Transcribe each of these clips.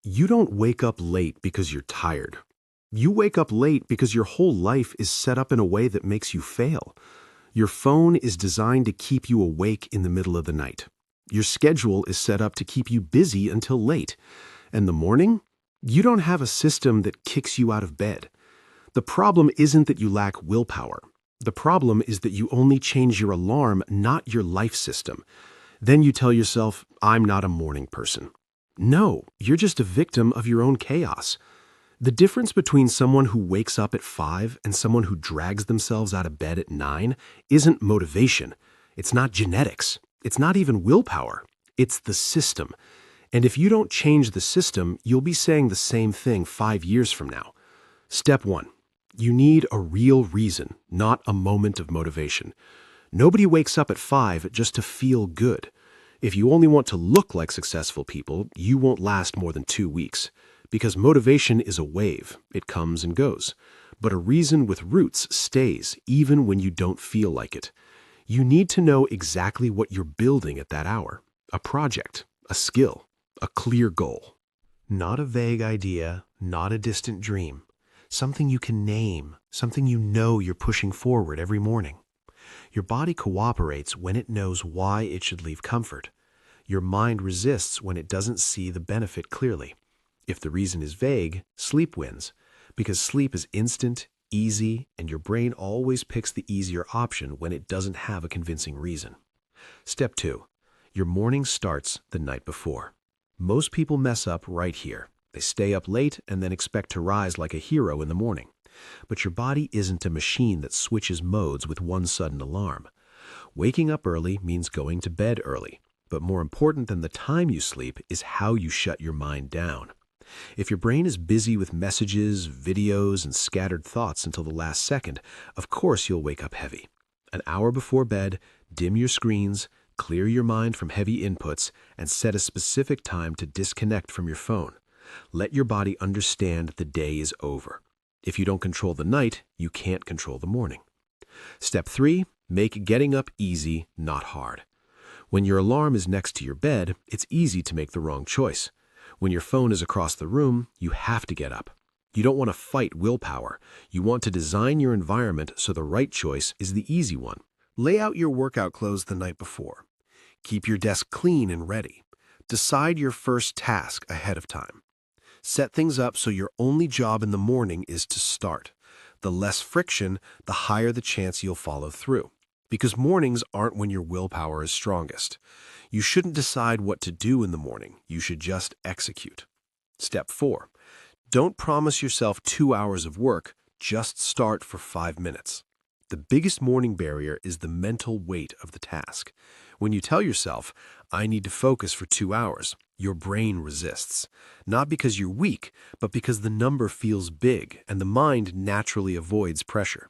You don't wake up late because you're tired. You wake up late because your whole life is set up in a way that makes you fail. Your phone is designed to keep you awake in the middle of the night. Your schedule is set up to keep you busy until late. And the morning? You don't have a system that kicks you out of bed. The problem isn't that you lack willpower. The problem is that you only change your alarm, not your life system. Then you tell yourself, I'm not a morning person. No, you're just a victim of your own chaos. The difference between someone who wakes up at 5 and someone who drags themselves out of bed at 9 isn't motivation. It's not genetics. It's not even willpower. It's the system. And if you don't change the system, you'll be saying the same thing 5 years from now. Step 1. You need a real reason, not a moment of motivation. Nobody wakes up at 5 just to feel good. If you only want to look like successful people, you won't last more than 2 weeks. Because motivation is a wave. It comes and goes. But a reason with roots stays, even when you don't feel like it. You need to know exactly what you're building at that hour. A project, a skill, a clear goal. Not a vague idea, not a distant dream. Something you can name, something you know you're pushing forward every morning. Your body cooperates when it knows why it should leave comfort. Your mind resists when it doesn't see the benefit clearly. If the reason is vague, sleep wins, because sleep is instant, easy, and your brain always picks the easier option when it doesn't have a convincing reason. Step 2. Your morning starts the night before. Most people mess up right here. They stay up late and then expect to rise like a hero in the morning. But your body isn't a machine that switches modes with one sudden alarm. Waking up early means going to bed early, but more important than the time you sleep is how you shut your mind down. If your brain is busy with messages, videos, and scattered thoughts until the last second, of course you'll wake up heavy. An hour before bed, dim your screens, clear your mind from heavy inputs, and set a specific time to disconnect from your phone. Let your body understand the day is over. If you don't control the night, you can't control the morning. Step 3, make getting up easy, not hard. When your alarm is next to your bed, it's easy to make the wrong choice. When your phone is across the room, you have to get up. You don't want to fight willpower. You want to design your environment so the right choice is the easy one. Lay out your workout clothes the night before. Keep your desk clean and ready. Decide your first task ahead of time. Set things up so your only job in the morning is to start. The less friction, the higher the chance you'll follow through. Because mornings aren't when your willpower is strongest. You shouldn't decide what to do in the morning. You should just execute. Step 4. Don't promise yourself 2 hours of work. Just start for 5 minutes. The biggest morning barrier is the mental weight of the task. When you tell yourself, I need to focus for 2 hours, your brain resists. Not because you're weak, but because the number feels big and the mind naturally avoids pressure.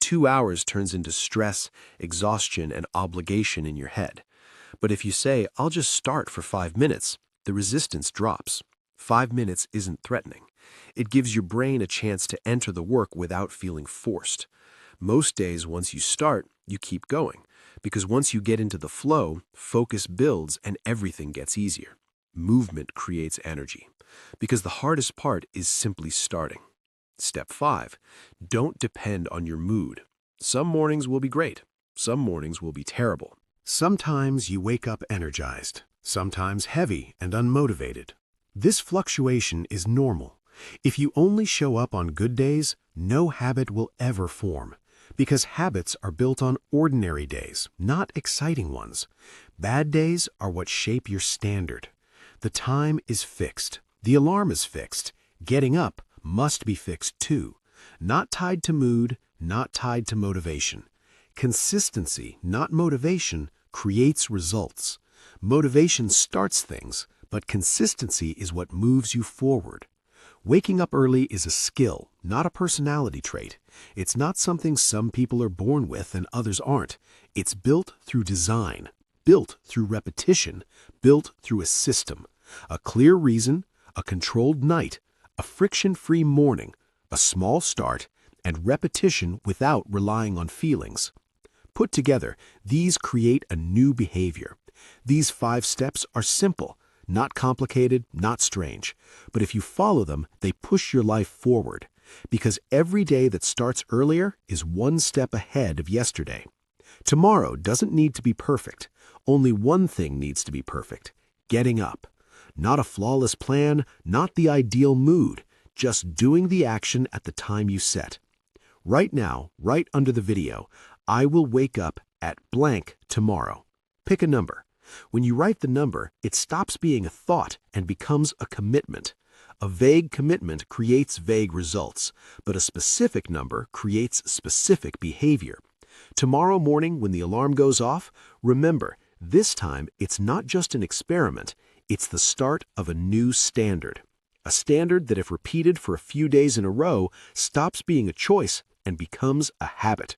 2 hours turns into stress, exhaustion, and obligation in your head. But if you say, I'll just start for 5 minutes, the resistance drops. 5 minutes isn't threatening. It gives your brain a chance to enter the work without feeling forced. Most days, once you start, you keep going. Because once you get into the flow, focus builds and everything gets easier. Movement creates energy. Because the hardest part is simply starting. Step 5. Don't depend on your mood. Some mornings will be great. Some mornings will be terrible. Sometimes you wake up energized. Sometimes heavy and unmotivated. This fluctuation is normal. If you only show up on good days, no habit will ever form. Because habits are built on ordinary days, not exciting ones. Bad days are what shape your standard. The time is fixed. The alarm is fixed. Getting up must be fixed too. Not tied to mood, not tied to motivation. Consistency, not motivation, creates results. Motivation starts things, but consistency is what moves you forward. Waking up early is a skill, not a personality trait. It's not something some people are born with and others aren't. It's built through design, built through repetition, built through a system. A clear reason, a controlled night, a friction-free morning, a small start, and repetition without relying on feelings. Put together, these create a new behavior. These 5 steps are simple, Not complicated, not strange. But if you follow them, they push your life forward. Because every day that starts earlier is one step ahead of yesterday. Tomorrow doesn't need to be perfect. Only one thing needs to be perfect: getting up. Not a flawless plan, not the ideal mood, just doing the action at the time you set. Right now, right under the video, I will wake up at blank tomorrow. Pick a number. When you write the number, it stops being a thought and becomes a commitment. A vague commitment creates vague results, but a specific number creates specific behavior. Tomorrow morning, when the alarm goes off, remember, this time it's not just an experiment, it's the start of a new standard. A standard that, if repeated for a few days in a row, stops being a choice and becomes a habit.